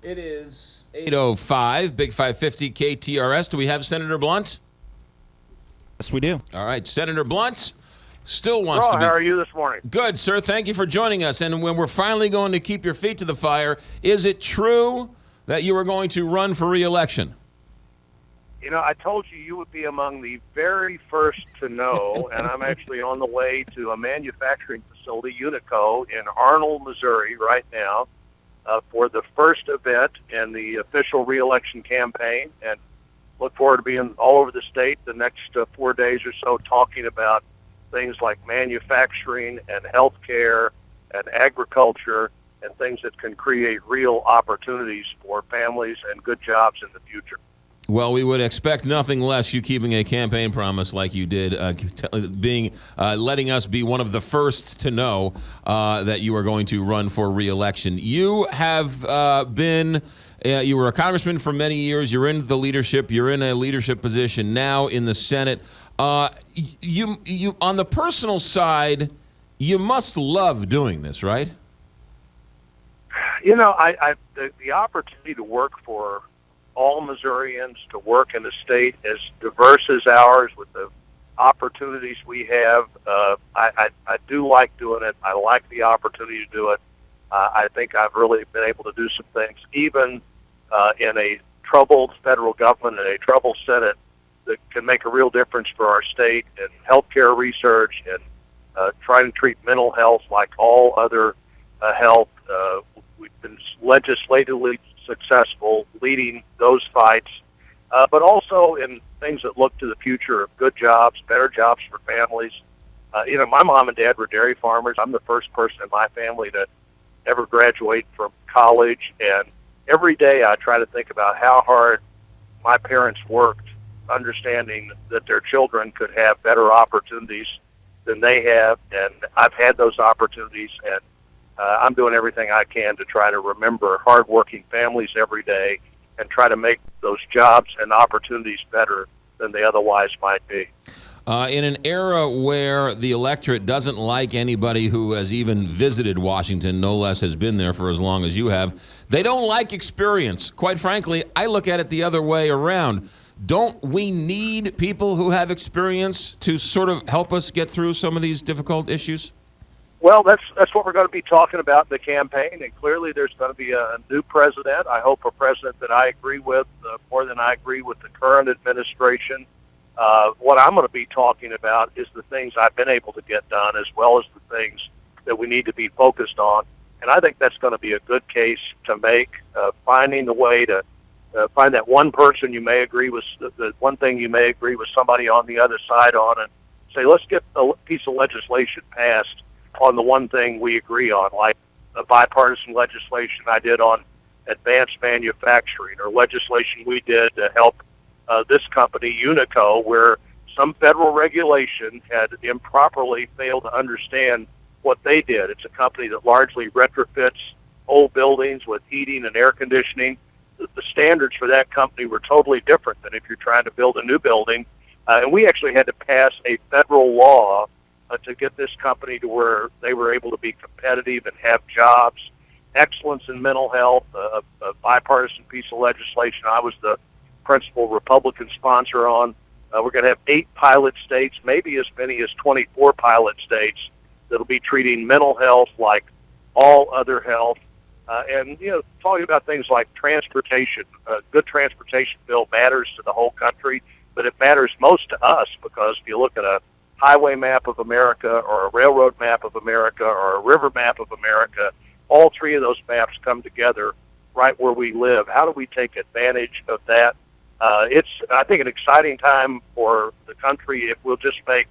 It is 8:05, Big 550 KTRS. Do we have Senator Blunt? Yes, we do. All right, Senator Blunt still wants Carl, to be. how are you this morning? Good, sir. Thank you for joining us. And when we're finally going to keep your feet to the fire, is it true that you are going to run for re-election? You know, I told you you would be among the very first to know, and I'm actually on the way to a manufacturing facility, Unico, in Arnold, Missouri, right now, for the first event in the official re-election campaign, and look forward to being all over the state the next 4 days or so talking about things like manufacturing and healthcare and agriculture and things that can create real opportunities for families and good jobs in the future. Well, we would expect nothing less, you keeping a campaign promise like you did, letting us be one of the first to know that you are going to run for re-election. You have you were a congressman for many years. You're in the leadership. You're in a leadership position now in the Senate. You on the personal side, you must love doing this, right? You know, the opportunity to work for all Missourians, to work in a state as diverse as ours with the opportunities we have, I do like doing it. I like the opportunity to do it. I think I've really been able to do some things, even in a troubled federal government and a troubled Senate, that can make a real difference for our state in healthcare research and trying to treat mental health like all other health. We've been legislatively successful leading those fights, but also in things that look to the future of good jobs, better jobs for families. You know, my mom and dad were dairy farmers. I'm the first person in my family to ever graduate from college, and every day I try to think about how hard my parents worked, understanding that their children could have better opportunities than they have, and I've had those opportunities, and I'm doing everything I can to try to remember hardworking families every day and try to make those jobs and opportunities better than they otherwise might be. In an era where the electorate doesn't like anybody who has even visited Washington, no less has been there for as long as you have, they don't like experience. Quite frankly, I look at it the other way around. Don't we need people who have experience to sort of help us get through some of these difficult issues? Well, that's what we're going to be talking about in the campaign, and clearly there's going to be a new president. I hope a president that I agree with more than I agree with the current administration. What I'm going to be talking about is the things I've been able to get done, as well as the things that we need to be focused on. And I think that's going to be a good case to make, finding the way to find that one person you may agree with, the one thing you may agree with somebody on the other side on, and say, let's get a piece of legislation passed on the one thing we agree on, like the bipartisan legislation I did on advanced manufacturing, or legislation we did to help this company, Unico, where some federal regulation had improperly failed to understand what they did. It's a company that largely retrofits old buildings with heating and air conditioning. The standards for that company were totally different than if you're trying to build a new building. And we actually had to pass a federal law to get this company to where they were able to be competitive and have jobs. Excellence in mental health, a bipartisan piece of legislation I was the principal Republican sponsor on. We're going to have 8 pilot states, maybe as many as 24 pilot states, that'll be treating mental health like all other health. And, you know, talking about things like transportation. A good transportation bill matters to the whole country, but it matters most to us because if you look at a highway map of America or a railroad map of America or a river map of America, all 3 of those maps come together right where we live. How do we take advantage of that? It's, I think, an exciting time for the country if we'll just make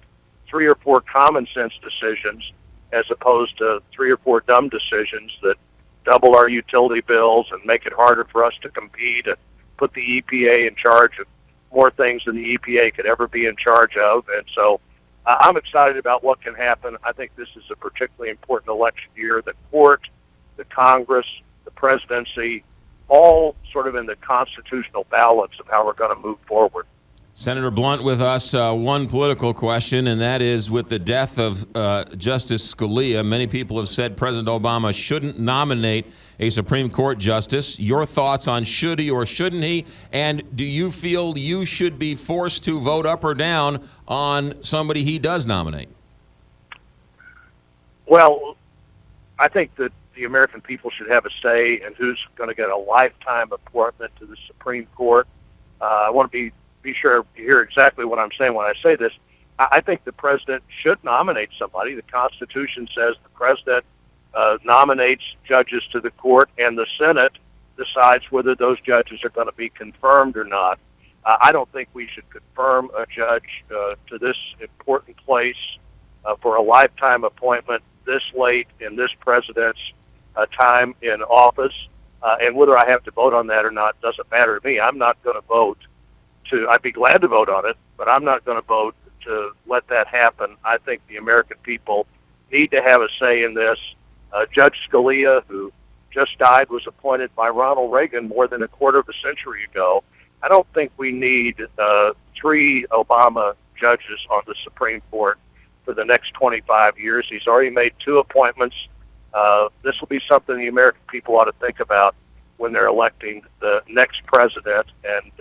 3 or 4 common sense decisions as opposed to 3 or 4 dumb decisions that double our utility bills and make it harder for us to compete and put the EPA in charge of more things than the EPA could ever be in charge of. And so I'm excited about what can happen. I think this is a particularly important election year. The court, the Congress, the presidency, all sort of in the constitutional balance of how we're going to move forward. Senator Blunt with us. One political question, and that is with the death of Justice Scalia, many people have said President Obama shouldn't nominate a Supreme Court justice. Your thoughts on should he or shouldn't he? And do you feel you should be forced to vote up or down on somebody he does nominate? Well, I think that the American people should have a say in who's going to get a lifetime appointment to the Supreme Court. I want to be sure you hear exactly what I'm saying when I say this. I think the president should nominate somebody. The Constitution says the president nominates judges to the court, and the Senate decides whether those judges are going to be confirmed or not. I don't think we should confirm a judge to this important place for a lifetime appointment this late in this president's time in office. And whether I have to vote on that or not doesn't matter to me. I'm not going to vote I'd be glad to vote on it, but I'm not going to vote to let that happen. I think the American people need to have a say in this. Judge Scalia, who just died, was appointed by Ronald Reagan more than a quarter of a century ago. I don't think we need 3 Obama judges on the Supreme Court for the next 25 years. He's already made 2 appointments. This will be something the American people ought to think about when they're electing the next president, and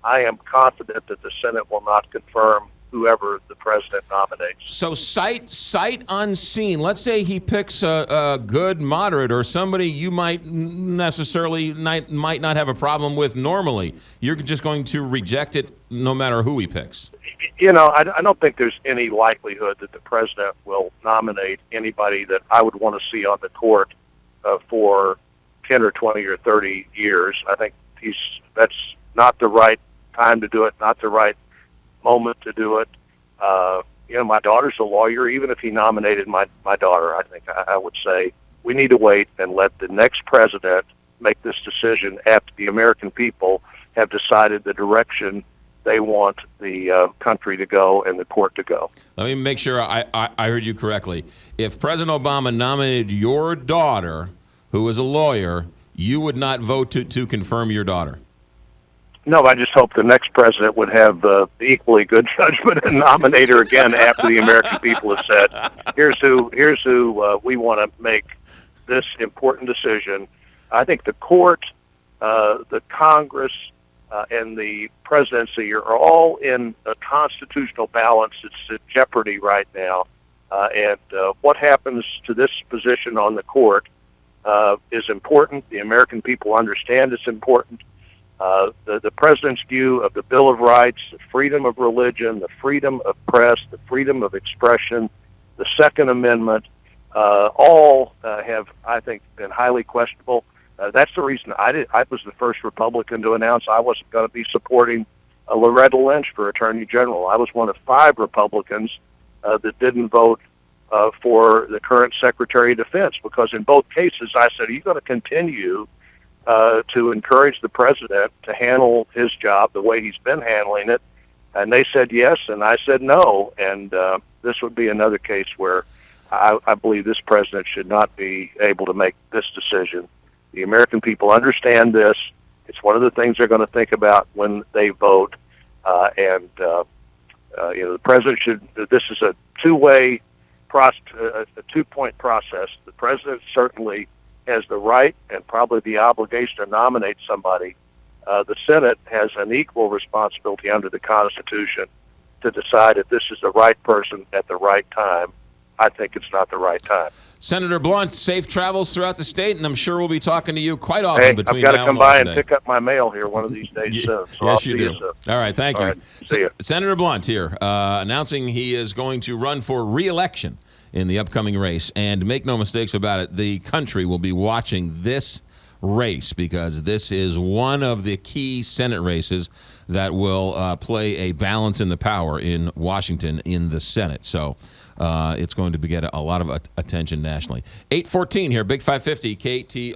I am confident that the Senate will not confirm whoever the president nominates. So sight unseen. Let's say he picks a good moderate or somebody you might not have a problem with normally. You're just going to reject it no matter who he picks. You know, I don't think there's any likelihood that the president will nominate anybody that I would want to see on the court for 10 or 20 or 30 years. I think that's not the right time to do it, not the right moment to do it. My daughter's a lawyer. Even if he nominated my daughter, I think I would say we need to wait and let the next president make this decision after the American people have decided the direction they want the country to go and the court to go. Let me make sure I heard you correctly. If President Obama nominated your daughter, who is a lawyer, you would not vote to confirm your daughter? No, I just hope the next president would have equally good judgment and nominate her again after the American people have said, here's who we want to make this important decision. I think the court, the Congress, and the presidency are all in a constitutional balance. It's in jeopardy right now. And what happens to this position on the court is important. The American people understand it's important. The president's view of the Bill of Rights, the freedom of religion, the freedom of press, the freedom of expression, the Second Amendment, all have, I think, been highly questionable. That's the reason I was the first Republican to announce I wasn't going to be supporting Loretta Lynch for Attorney General. I was one of 5 Republicans that didn't vote for the current Secretary of Defense, because in both cases I said, are you going to continue to encourage the president to handle his job the way he's been handling it? And they said yes, and I said no. And this would be another case where I believe this president should not be able to make this decision. The American people understand this. It's one of the things they're going to think about when they vote. The president should. This is a two-way process, a two-point process. The president certainly has the right and probably the obligation to nominate somebody. The Senate has an equal responsibility under the Constitution to decide if this is the right person at the right time. I think it's not the right time. Senator Blunt, safe travels throughout the state, and I'm sure we'll be talking to you quite often between now and I've got to come by and pick up my mail here one of these days soon. So yes, you do. All right, thank you. Right, see you. Senator Blunt here, announcing he is going to run for re-election in the upcoming race. And make no mistakes about it, the country will be watching this race, because this is one of the key Senate races that will play a balance in the power in Washington in the Senate. So it's going to get a lot of attention nationally. 8:14 here, Big 550, KT.